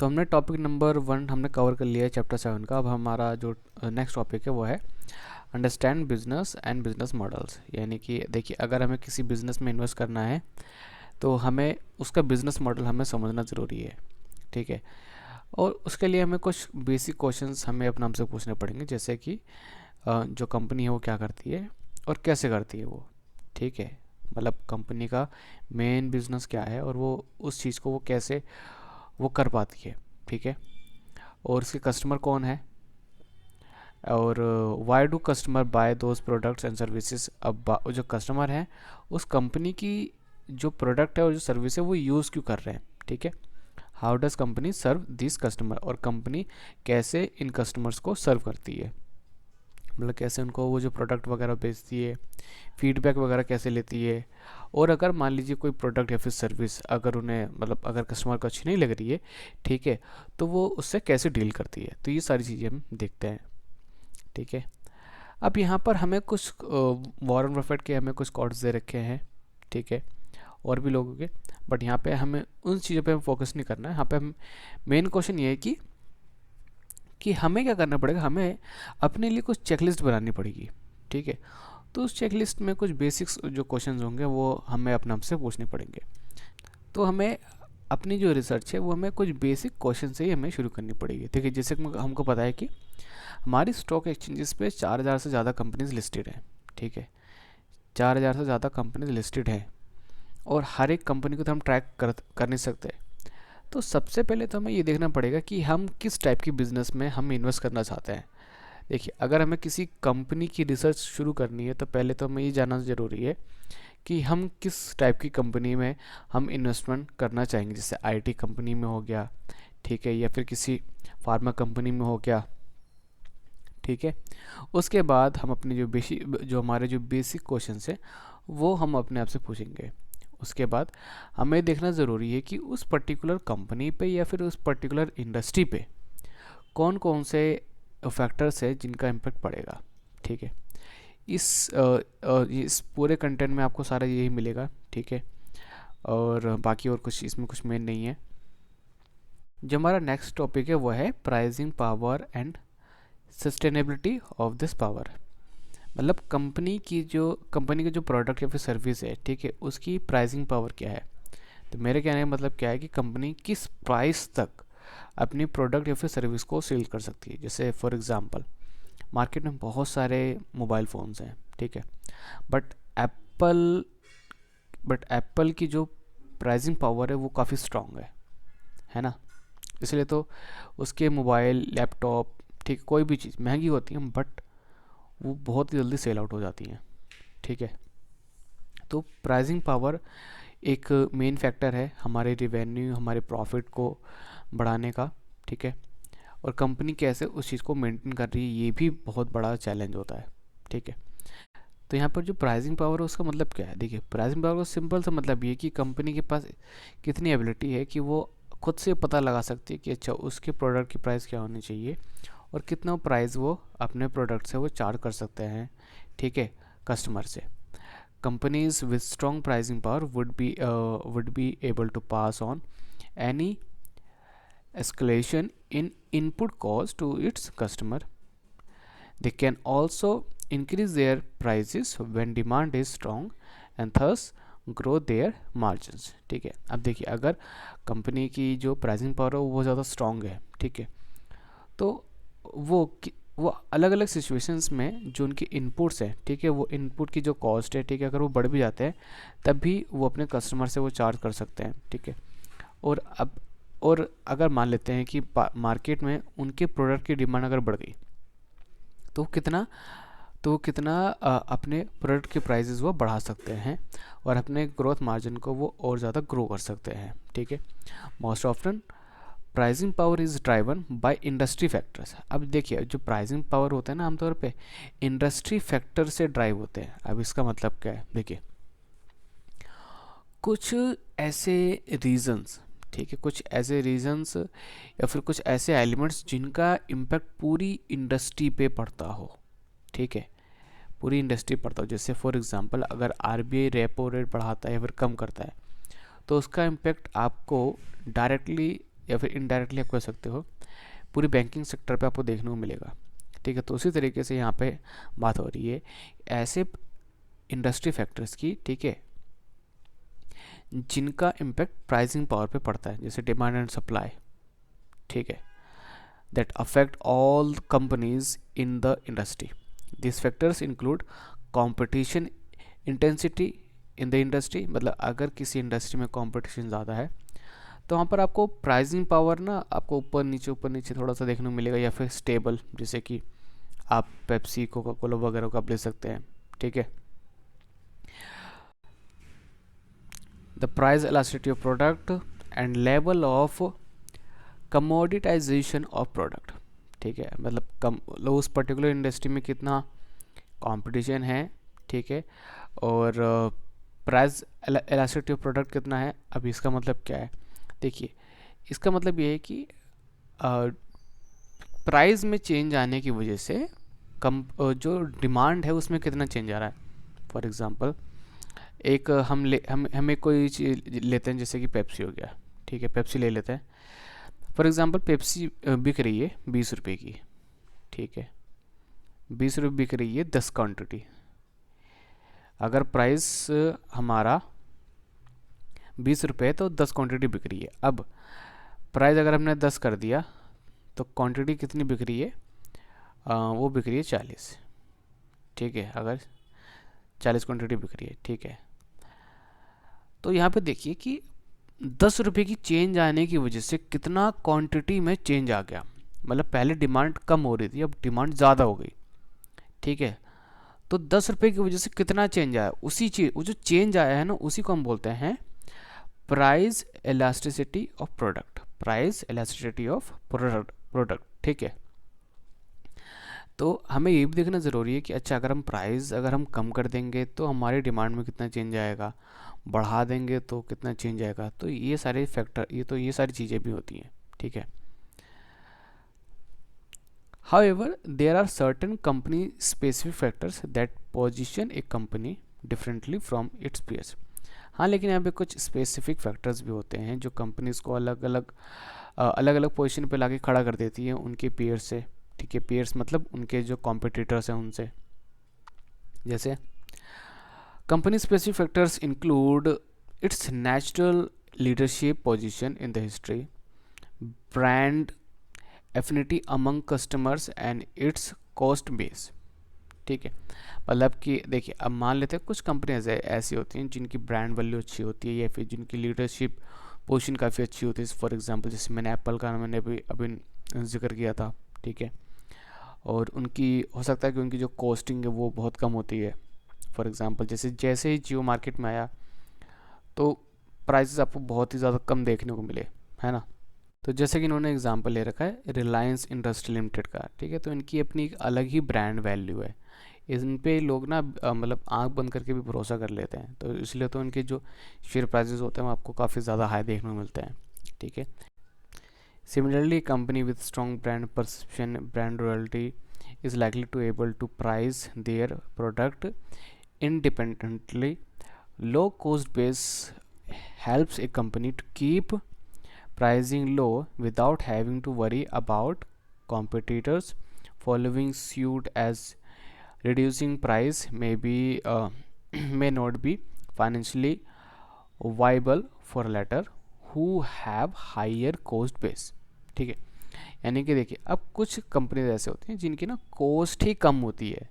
तो हमने topic number 1 हमने कवर कर लिया है चैप्टर 7 का। अब हमारा जो नेक्स्ट टॉपिक है वो है understand business and business models. यानी कि देखिए, अगर हमें किसी बिजनेस में इन्वेस्ट करना है तो हमें उसका बिजनेस मॉडल हमें समझना ज़रूरी है, ठीक है। और उसके लिए हमें कुछ बेसिक क्वेश्चंस हमें अपने हमसे पूछने पड़ेंगे, जैसे कि जो कंपनी है वो क्या करती है और कैसे करती है वो, ठीक है। मतलब कंपनी का मेन बिजनेस क्या है और वो उस चीज़ को वो कैसे वो कर पाती है, ठीक है। और उसके कस्टमर कौन है, और why do customer bye those products and services. अब जो कस्टमर हैं उस कंपनी की जो प्रोडक्ट है और जो सर्विस है वो यूज़ क्यों कर रहे हैं, ठीक है। How does company serve this customer, और कंपनी कैसे इन कस्टमर्स को सर्व करती है, मतलब कैसे उनको वो जो प्रोडक्ट वगैरह बेचती है, फीडबैक वगैरह कैसे लेती है। और अगर मान लीजिए कोई प्रोडक्ट या फिर सर्विस अगर उन्हें मतलब अगर कस्टमर को अच्छी नहीं लग रही है, ठीक है, तो वो उससे कैसे डील करती है। तो ये सारी चीज़ें हम देखते हैं, ठीक है। अब यहाँ पर हमें कुछ वॉरेन बफेट के हमें कुछ कोट्स दे रखे हैं, ठीक है, और भी लोगों के। बट यहाँ पे हमें उन चीज़ों पे हम फोकस नहीं करना है। यहाँ पे हम मेन क्वेश्चन ये है कि हमें क्या करना पड़ेगा, हमें अपने लिए कुछ चेकलिस्ट बनानी पड़ेगी, ठीक है। तो उस चेकलिस्ट में कुछ बेसिक्स जो क्वेश्चंस होंगे वो हमें अपने आपसे पूछने पड़ेंगे। तो हमें अपनी जो रिसर्च है वो हमें कुछ बेसिक क्वेश्चन से ही हमें शुरू करनी पड़ेगी। देखिए, जैसे कि हमको पता है कि हमारी स्टॉक एक्सचेंजेस पे 4000 से ज़्यादा कंपनीज लिस्टेड हैं, ठीक है। 4000 से ज़्यादा कंपनीज लिस्टेड हैं और हर एक कंपनी को तो हम ट्रैक कर नहीं सकते। तो सबसे पहले तो हमें ये देखना पड़ेगा कि हम किस टाइप की बिज़नेस में हम इन्वेस्ट करना चाहते हैं। देखिए, अगर हमें किसी कंपनी की रिसर्च शुरू करनी है तो पहले तो हमें ये जानना ज़रूरी है कि हम किस टाइप की कंपनी में हम इन्वेस्टमेंट करना चाहेंगे। जैसे आईटी कंपनी में हो गया, ठीक है, या फिर किसी फार्मा कंपनी में हो गया, ठीक है। उसके बाद हम अपने जो हमारे जो बेसिक क्वेश्चंस हैं वो हम अपने आप से पूछेंगे। उसके बाद हमें देखना ज़रूरी है कि उस पर्टिकुलर कंपनी पे या फिर उस पर्टिकुलर इंडस्ट्री पे कौन कौन से फैक्टर्स है जिनका इम्पेक्ट पड़ेगा, ठीक है। इस पूरे कंटेंट में आपको सारा यही मिलेगा, ठीक है। और बाकी और कुछ इसमें कुछ मेन नहीं है। जो हमारा नेक्स्ट टॉपिक है वो है pricing power and sustainability of this power. मतलब कंपनी के जो प्रोडक्ट या फिर सर्विस है, ठीक है, उसकी प्राइसिंग पावर क्या है। तो मेरे कहने का मतलब क्या है कि कंपनी किस प्राइस तक अपनी प्रोडक्ट या फिर सर्विस को सेल कर सकती है। जैसे फॉर एग्जांपल, मार्केट में बहुत सारे मोबाइल फ़ोन्स हैं, ठीक है, बट एप्पल बट एप्पल की जो प्राइसिंग पावर है वो काफ़ी स्ट्रांग है ना। इसलिए तो उसके मोबाइल, लैपटॉप, ठीक, कोई भी चीज़ महंगी होती है बट वो बहुत ही जल्दी सेल आउट हो जाती हैं, ठीक है। तो प्राइसिंग पावर एक मेन फैक्टर है हमारे रिवेन्यू, हमारे प्रॉफिट को बढ़ाने का, ठीक है। और कंपनी कैसे उस चीज़ को मेंटेन कर रही है ये भी बहुत बड़ा चैलेंज होता है, ठीक है। तो यहाँ पर जो प्राइसिंग पावर है उसका मतलब क्या है। देखिए, प्राइसिंग पावर का सिंपल सा मतलब ये है कि कंपनी के पास कितनी एबिलिटी है कि वो खुद से पता लगा सकती है कि अच्छा उसके प्रोडक्ट की प्राइस क्या होनी चाहिए और कितना प्राइस वो अपने प्रोडक्ट से वो चार्ज कर सकते हैं, ठीक है, कस्टमर से। Companies with strong pricing power would be able to pass on any escalation in input cost to its customer. They can also increase their prices when demand is strong and thus grow their margins, ठीक है। अब देखिए, अगर company की जो pricing power है वो बहुत ज़्यादा स्ट्रॉन्ग है, ठीक है, तो वो वो अलग अलग सिचुएशंस में जो उनके इनपुट्स हैं, ठीक है, वो इनपुट की जो कॉस्ट है, ठीक है, अगर वो बढ़ भी जाते हैं तब भी वो अपने कस्टमर से वो चार्ज कर सकते हैं, ठीक है। और अब और अगर मान लेते हैं कि मार्केट में उनके प्रोडक्ट की डिमांड अगर बढ़ गई तो कितना अपने प्रोडक्ट के प्राइसेस वो बढ़ा सकते हैं और अपने ग्रोथ मार्जिन को वो और ज़्यादा ग्रो कर सकते हैं, ठीक है। Most often pricing power is driven by industry factors. अब देखिए, जो प्राइसिंग पावर होता है ना आमतौर पे इंडस्ट्री फैक्टर से ड्राइव होते हैं। अब इसका मतलब क्या है, देखिए, कुछ ऐसे रीजंस, ठीक है, कुछ ऐसे रीजंस या फिर कुछ ऐसे एलिमेंट्स जिनका इम्पैक्ट पूरी इंडस्ट्री पे पड़ता हो, ठीक है, पूरी इंडस्ट्री पड़ता हो। जैसे फॉर एग्जांपल, अगर आरबीआई रेपो रेट बढ़ाता है या फिर कम करता है तो उसका इम्पैक्ट आपको डायरेक्टली या फिर इनडायरेक्टली आप कह सकते हो पूरी बैंकिंग सेक्टर पे आपको देखने को मिलेगा। ठीक है, तो उसी तरीके से यहाँ पे बात हो रही है ऐसे इंडस्ट्री फैक्टर्स की, ठीक है, जिनका इम्पैक्ट प्राइसिंग पावर पे पड़ता है, जैसे डिमांड एंड सप्लाई, ठीक है, that affect all companies in the industry. This factors include competition intensity in the industry, मतलब अगर किसी इंडस्ट्री में कंपटीशन ज़्यादा है तो वहाँ पर आपको प्राइसिंग पावर ना आपको ऊपर नीचे थोड़ा सा देखने को मिलेगा, या फिर स्टेबल, जैसे कि आप पेप्सी, कोका कोला वगैरह को आप ले सकते हैं। ठीक है, the price elasticity of product and level of commoditization of product. ठीक है, मतलब उस पर्टिकुलर इंडस्ट्री में कितना कंपटीशन है, ठीक है, और प्राइस इलास्टिसिटी ऑफ प्रोडक्ट कितना है। अब इसका मतलब क्या है, देखिए इसका मतलब ये है कि प्राइस में चेंज आने की वजह से जो डिमांड है उसमें कितना चेंज आ रहा है। फॉर एग्जांपल एक हमें कोई चीज़ लेते हैं, जैसे कि पेप्सी हो गया, ठीक है, पेप्सी ले लेते हैं। फॉर एग्जांपल पेप्सी बिक रही है 20 रुपये की, ठीक है, 20 रुपये बिक रही है 10 क्वान्टिटी। अगर प्राइस हमारा 20 रुपये तो 10 क्वांटिटी बिक रही है। अब प्राइस अगर हमने 10 कर दिया तो क्वांटिटी कितनी बिक रही है, वो बिक रही है 40। ठीक है, अगर 40 क्वांटिटी बिक रही है, ठीक है, तो यहाँ पे देखिए कि 10 रुपये की चेंज आने की वजह से कितना क्वांटिटी में चेंज आ गया। मतलब पहले डिमांड कम हो रही थी, अब डिमांड ज़्यादा हो गई। ठीक है, तो 10 रुपये की वजह से कितना चेंज आया, उसी चीज़ वो जो चेंज आया है ना, उसी को हम बोलते हैं price elasticity of product. Price elasticity of product. ठीक है, तो हमें ये भी देखना ज़रूरी है कि अच्छा अगर हम प्राइस अगर हम कम कर देंगे तो हमारी डिमांड में कितना चेंज आएगा, बढ़ा देंगे तो कितना चेंज आएगा। तो ये सारे फैक्टर, ये सारी चीज़ें भी होती हैं। ठीक है, however there are certain company specific factors that position a company differently from its peers। हाँ, लेकिन यहाँ पे कुछ स्पेसिफिक फैक्टर्स भी होते हैं जो कंपनीज को अलग अलग पोजीशन पे लाके खड़ा कर देती है उनके पीयर्स से। ठीक है, पीयर्स मतलब उनके जो कॉम्पिटिटर्स हैं उनसे। जैसे company specific factors include it's natural leadership position in the history, brand affinity among customers and it's cost base. ठीक है, मतलब कि देखिए अब मान लेते हैं कुछ कंपनीज ऐसी होती हैं जिनकी ब्रांड वैल्यू अच्छी होती है या फिर जिनकी लीडरशिप पोजीशन काफ़ी अच्छी होती है। फॉर एग्जांपल जैसे मैंने एप्पल का मैंने अभी जिक्र किया था। ठीक है, और उनकी हो सकता है कि उनकी जो कॉस्टिंग है वो बहुत कम होती है। फॉर एग्जांपल जैसे ही जियो मार्केट में आया तो प्राइसेस आपको बहुत ही ज़्यादा कम देखने को मिले, है ना। तो जैसे कि इन्होंने एग्जांपल ले रखा है रिलायंस इंडस्ट्री लिमिटेड का। ठीक है, तो इनकी अपनी एक अलग ही ब्रांड वैल्यू है, इन पे लोग ना मतलब आंख बंद करके भी भरोसा कर लेते हैं। तो इसलिए तो इनके जो शेयर प्राइसेस होते हैं वो आपको काफ़ी ज़्यादा हाई देखने को मिलते हैं। ठीक है, similarly company with strong brand perception, brand royalty is likely to able to price their product independently. Low cost base helps a company to keep pricing low without having to worry about competitors following suit, as reducing price may be may not be financially viable for latter who have higher cost base। ठीक है, यानी कि देखिए अब कुछ companies ऐसे होती हैं जिनकी ना कॉस्ट ही कम होती है।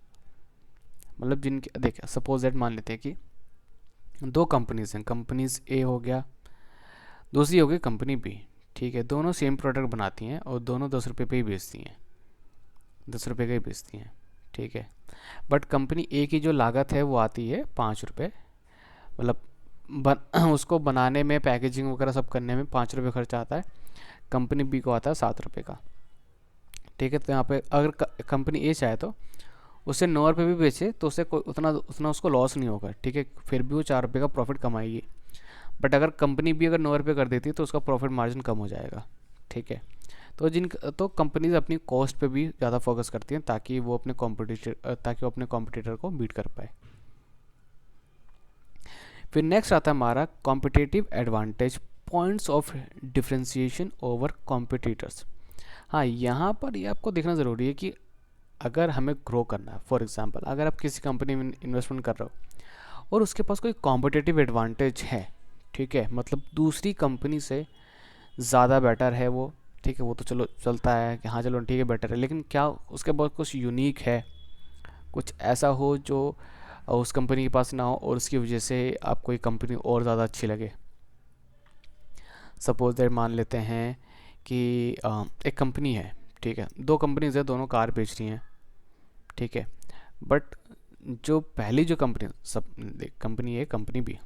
मतलब जिनके देखिए सपोज दैट मान लेते हैं कि दो कंपनीज हैं, कंपनीज ए हो गया, दूसरी हो गई कंपनी बी। ठीक है, दोनों सेम प्रोडक्ट बनाती हैं और दोनों 10 रुपये पे ही बेचती हैं, 10 रुपये का ही बेचती हैं। ठीक है, बट कंपनी ए की जो लागत है वो आती है 5 रुपये, मतलब उसको बनाने में पैकेजिंग वगैरह सब करने में 5 रुपये खर्चा आता है। कंपनी बी को आता है 7 रुपये का। ठीक है, तो यहाँ पे अगर कंपनी ए चाहे तो उसे 9 रुपये भी बेचे तो उसे कोई उतना उसको लॉस नहीं होगा। ठीक है, फिर भी वो 4 रुपये का प्रॉफिट कमाएगी। बट अगर कंपनी भी अगर 9 रुपये कर देती है तो उसका प्रॉफिट मार्जिन कम हो जाएगा। ठीक है, तो कंपनीज अपनी कॉस्ट पे भी ज़्यादा फोकस करती हैं ताकि वो अपने कॉम्पिटिटर को बीट कर पाए। फिर नेक्स्ट आता है हमारा competitive advantage points of differentiation over competitors. हाँ, यहाँ पर ये आपको देखना ज़रूरी है कि अगर हमें ग्रो करना है, फॉर एग्जांपल अगर आप किसी कंपनी में इन्वेस्टमेंट कर रहे हो और उसके पास कोई कॉम्पिटिटिव एडवांटेज है, ठीक है, मतलब दूसरी कंपनी से ज़्यादा बेटर है वो, ठीक है, वो तो चलो चलता है कि हाँ चलो ठीक है बेटर है, लेकिन क्या उसके पास कुछ यूनिक है, कुछ ऐसा हो जो उस कंपनी के पास ना हो और उसकी वजह से आपको ये कंपनी और ज़्यादा अच्छी लगे। सपोज दैट मान लेते हैं कि एक कंपनी है, ठीक है, दो कंपनीज है, दोनों कार बेच रही हैं, ठीक है, बट जो पहली जो कंपनी, सब कंपनी ए कंपनी बी,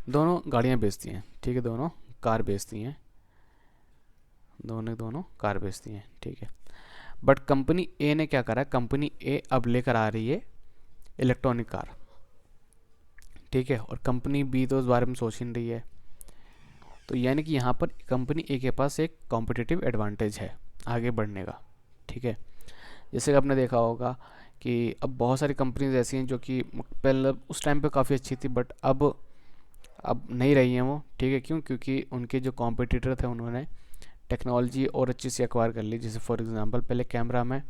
दोनों गाड़ियाँ बेचती हैं, ठीक है, दोनों कार बेचती हैं, दोनों कार बेचती हैं, ठीक है, बट कंपनी ए ने क्या करा है, कंपनी ए अब लेकर आ रही है इलेक्ट्रॉनिक कार, ठीक है, और कंपनी बी तो उस बारे में सोच ही नहीं रही है। तो यानी कि यहाँ पर कंपनी ए के पास एक कॉम्पिटिटिव एडवांटेज है आगे बढ़ने का, ठीक है। जैसे कि आपने देखा होगा कि अब बहुत सारी कंपनीज ऐसी हैं जो कि पहले उस टाइम पे काफ़ी अच्छी थी, बट अब नहीं रही हैं वो, ठीक है, क्यों? क्योंकि उनके जो कॉम्पिटिटर थे उन्होंने टेक्नोलॉजी और अच्छी सी एक्वायर कर ली। जैसे फॉर एग्जांपल पहले कैमरा में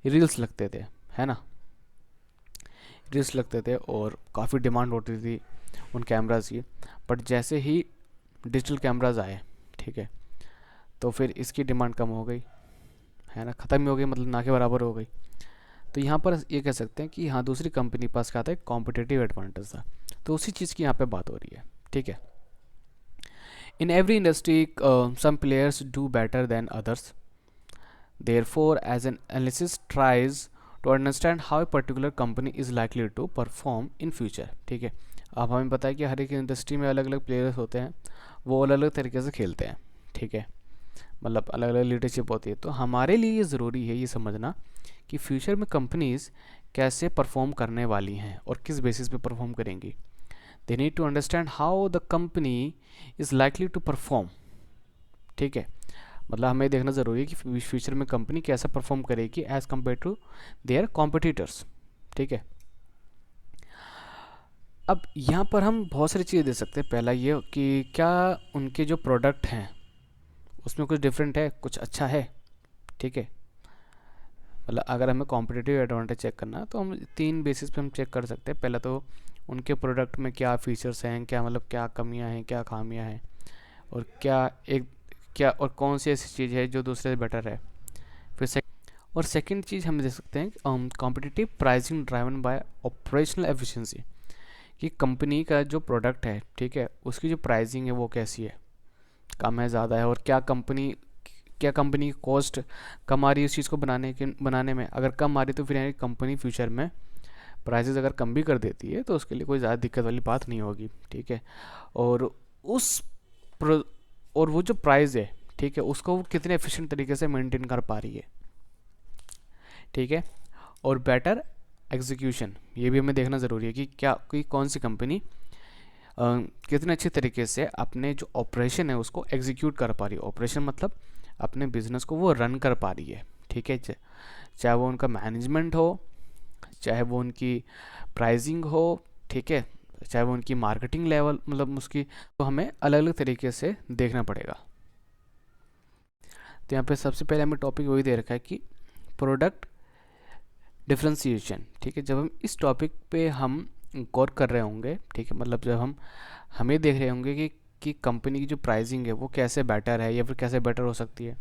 रील्स लगते थे, है ना, रील्स लगते थे और काफ़ी डिमांड होती थी उन कैमराज की, बट जैसे ही डिजिटल कैमराज आए, ठीक है, तो फिर इसकी डिमांड कम हो गई, है ना, ख़त्म ही हो गई, मतलब ना के बराबर हो गई। तो यहाँ पर ये कह सकते हैं कि हाँ, दूसरी कंपनी के पास क्या था, एक कॉम्पिटिटिव एडवांटेज था। तो उसी चीज़ की यहाँ पे बात हो रही है, ठीक है। In every industry some players do better than others, therefore as an analysis tries to understand how a particular company is likely to perform in future, ठीक है। अब हमें पता है कि हर एक इंडस्ट्री में अलग अलग प्लेयर्स होते हैं, वो अलग अलग तरीके से खेलते हैं, ठीक है, मतलब अलग अलग लीडरशिप होती है। तो हमारे लिए ये ज़रूरी है ये समझना कि फ्यूचर में कंपनीज़ कैसे परफॉर्म करने वाली हैं और किस बेसिस पे परफॉर्म करेंगी। They need to understand how the company is likely to perform, ठीक है, मतलब हमें देखना ज़रूरी है कि फ्यूचर में कंपनी कैसा परफॉर्म करेगी as compare to their competitors, ठीक है। अब यहाँ पर हम बहुत सारी चीज़ें दे सकते हैं। पहला ये कि क्या उनके जो प्रोडक्ट हैं उसमें कुछ डिफरेंट है, कुछ अच्छा है, ठीक है, मतलब अगर हमें कॉम्पिटिटिव एडवांटेज चेक करना है तो हम तीन बेसिस पे हम चेक कर सकते हैं। पहला तो उनके प्रोडक्ट में क्या फीचर्स हैं, क्या मतलब क्या कमियां हैं, क्या खामियां हैं, और क्या और कौन सी ऐसी चीज़ है जो दूसरे से बेटर है। फिर सेकंड चीज़ हम देख सकते हैं competitive pricing driven by operational efficiency, कि कंपनी का जो प्रोडक्ट है, ठीक है, उसकी जो प्राइसिंग है वो कैसी है, कम है, ज़्यादा है, और क्या कंपनी की कॉस्ट कम आ रही है उस चीज़ को बनाने में। अगर कम आ रही तो फिर यानी कंपनी फ्यूचर में प्राइसेस अगर कम भी कर देती है तो उसके लिए कोई ज़्यादा दिक्कत वाली बात नहीं होगी, ठीक है। और और वो जो प्राइस है, ठीक है, उसको वो कितने एफिशिएंट तरीके से मेंटेन कर पा रही है, ठीक है। और बेटर एग्जीक्यूशन, ये भी हमें देखना ज़रूरी है कि कौन सी कंपनी कितने अच्छे तरीके से अपने जो ऑपरेशन है उसको एग्जीक्यूट कर पा रही है। ऑपरेशन मतलब अपने बिजनेस को वो रन कर पा रही है, ठीक है, चाहे वो उनका मैनेजमेंट हो, चाहे वो उनकी प्राइसिंग हो, ठीक है, चाहे वो उनकी मार्केटिंग लेवल, मतलब उसकी, तो हमें अलग अलग तरीके से देखना पड़ेगा। तो यहाँ पे सबसे पहले हमें टॉपिक वही दे रखा है कि प्रोडक्ट डिफ्रेंशिएशन, ठीक है। जब हम इस टॉपिक पे हम गौर कर रहे होंगे, ठीक है, मतलब जब हमें देख रहे होंगे कि कंपनी की जो प्राइसिंग है वो कैसे बेटर है या फिर कैसे बेटर हो सकती है,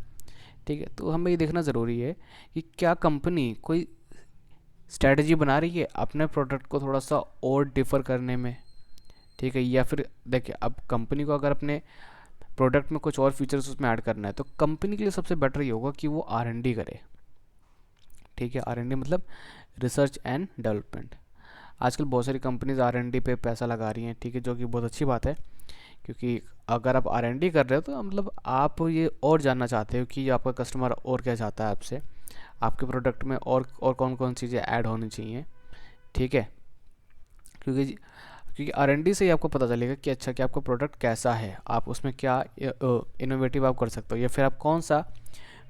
ठीक है, तो हमें ये देखना ज़रूरी है कि क्या कंपनी कोई स्ट्रैटेजी बना रही है अपने प्रोडक्ट को थोड़ा सा और डिफ़र करने में, ठीक है, या फिर देखिए अब कंपनी को अगर अपने प्रोडक्ट में कुछ और फीचर्स उसमें ऐड करना है तो कंपनी के लिए सबसे बेटर ये होगा कि वो R&D करे, ठीक है। R&D मतलब रिसर्च एंड डेवलपमेंट। आजकल बहुत सारी कंपनीज R&D पे पैसा लगा रही हैं, ठीक है, जो कि बहुत अच्छी बात है, क्योंकि अगर आप R&D कर रहे हो तो मतलब आप ये और जानना चाहते हो कि आपका कस्टमर और क्या चाहता है आपसे, आपके प्रोडक्ट में और कौन कौन चीज़ें ऐड होनी चाहिए, ठीक है, क्योंकि R&D से ही आपको पता चलेगा कि अच्छा कि आपका प्रोडक्ट कैसा है, आप उसमें क्या इनोवेटिव आप कर सकते हो, या फिर आप कौन सा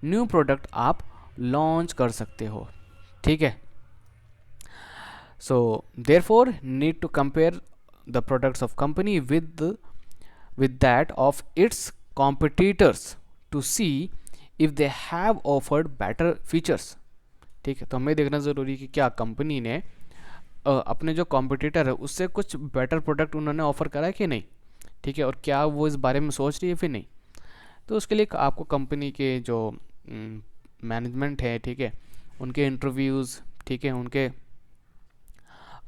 न्यू प्रोडक्ट आप लॉन्च कर सकते हो, ठीक है। So therefore need to compare the products of company with with that of its competitors to see if they have offered better features। ठीक है, तो हमें देखना ज़रूरी है कि क्या कंपनी ने अपने जो कॉम्पिटिटर है उससे कुछ बेटर प्रोडक्ट उन्होंने ऑफर करा है कि नहीं। ठीक है, और क्या वो इस बारे में सोच रही है फिर नहीं। तो उसके लिए आपको कंपनी के जो मैनेजमेंट है, ठीक है, उनके इंटरव्यूज़, ठीक है, उनके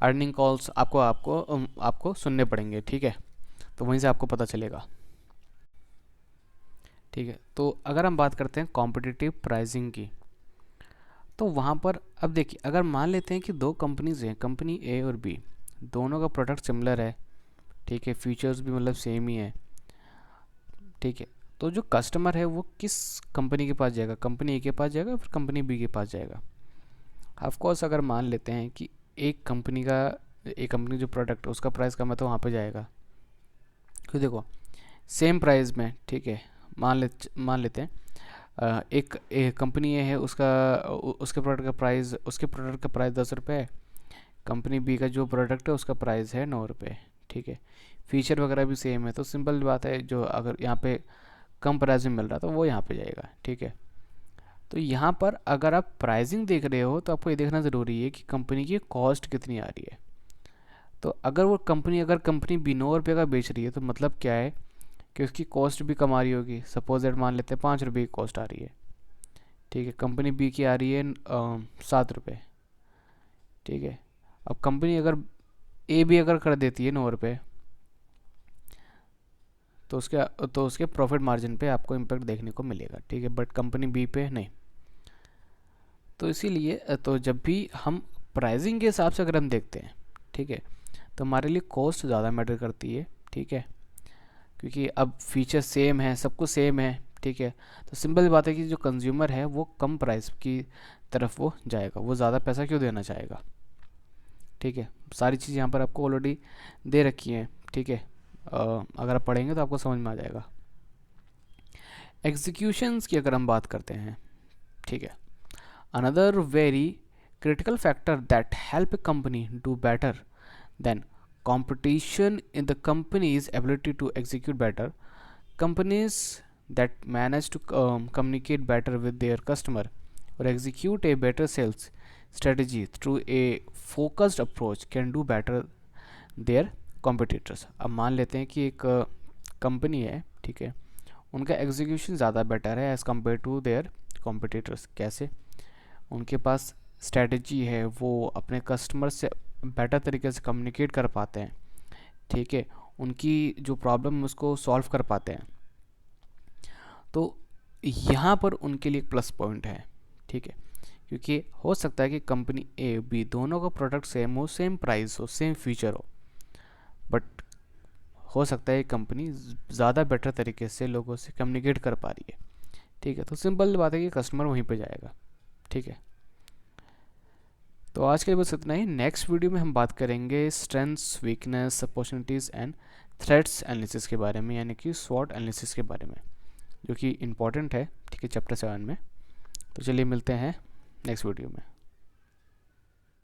अर्निंग कॉल्स आपको सुनने पड़ेंगे। ठीक है, तो वहीं से आपको पता चलेगा। ठीक है, तो अगर हम बात करते हैं कॉम्पिटिटिव प्राइसिंग की, तो वहाँ पर अब देखिए, अगर मान लेते हैं कि दो कंपनीज हैं, कंपनी ए और बी, दोनों का प्रोडक्ट सिमिलर है, ठीक है, फीचर्स भी मतलब सेम ही है, ठीक है, तो जो कस्टमर है वो किस कंपनी के पास जाएगा, कंपनी ए के पास जाएगा फिर कंपनी बी के पास जाएगा। ऑफ कोर्स अगर मान लेते हैं कि एक कंपनी जो प्रोडक्ट है उसका प्राइस कम है तो वहाँ पे जाएगा, क्योंकि देखो सेम प्राइस में, ठीक है, मान लेते हैं एक कंपनी ये है, उसके प्रोडक्ट का प्राइस 10 रुपये है, कंपनी बी का जो प्रोडक्ट है उसका प्राइस है 9 रुपये। ठीक है, फीचर वगैरह भी सेम है, तो सिंपल बात है, जो अगर यहाँ पे कम प्राइस में मिल रहा तो वो यहाँ पे जाएगा। ठीक है, तो यहाँ पर अगर आप प्राइसिंग देख रहे हो तो आपको ये देखना ज़रूरी है कि कंपनी की कॉस्ट कितनी आ रही है। तो अगर कंपनी बी 9 रुपये का बेच रही है तो मतलब क्या है कि उसकी कॉस्ट भी कम आ रही होगी। सपोज दैट मान लेते हैं 5 रुपये की कॉस्ट आ रही है, ठीक है, कंपनी बी की आ रही है 7 रुपये। ठीक है, अब कंपनी अगर ए भी अगर कर देती है 9 रुपये, तो उसके प्रॉफिट मार्जिन पे आपको इम्पैक्ट देखने को मिलेगा। ठीक है, बट कंपनी बी पे नहीं। तो इसीलिए तो जब भी हम प्राइसिंग के हिसाब से अगर हम देखते हैं, ठीक है, तो हमारे लिए कॉस्ट ज़्यादा मैटर करती है। ठीक है, क्योंकि अब फीचर सेम है, सब कुछ सेम है। ठीक है, तो सिंपल बात है कि जो कंज्यूमर है वो कम प्राइस की तरफ वो जाएगा, वो ज़्यादा पैसा क्यों देना चाहेगा। ठीक है, सारी चीज़ यहाँ पर आपको ऑलरेडी दे रखी हैं। ठीक है, अगर आप पढ़ेंगे तो आपको समझ में आ जाएगा। एग्जीक्यूशंस की अगर हम बात करते हैं, ठीक है, another very critical factor that help a company do better than competition in the company's ability to execute better. Companies that manage to communicate better with their customer or execute a better sales strategy through a focused approach can do better their competitors। अब मान लेते हैं कि एक company है, ठीक है, उनका एग्जीक्यूशन ज़्यादा बेटर है as compare to their competitors. कैसे? उनके पास स्ट्रेटजी है, वो अपने कस्टमर से बेटर तरीके से कम्युनिकेट कर पाते हैं। ठीक है, उनकी जो प्रॉब्लम है उसको सॉल्व कर पाते हैं। तो यहाँ पर उनके लिए एक प्लस पॉइंट है। ठीक है, क्योंकि हो सकता है कि कंपनी ए बी दोनों का प्रोडक्ट सेम हो, सेम प्राइस हो, सेम फीचर हो, बट हो सकता है कंपनी ज़्यादा बेटर तरीके से लोगों से कम्युनिकेट कर पा रही है। ठीक है, तो सिंपल बात है कि कस्टमर वहीं पे जाएगा। ठीक है, तो आज के लिए बस इतना ही। नेक्स्ट वीडियो में हम बात करेंगे strengths, weakness, opportunities and threats analysis के बारे में, यानी कि स्वॉट एनालिसिस के बारे में, जो कि इम्पॉर्टेंट है। ठीक है, चैप्टर 7 में। तो चलिए मिलते हैं नेक्स्ट वीडियो में।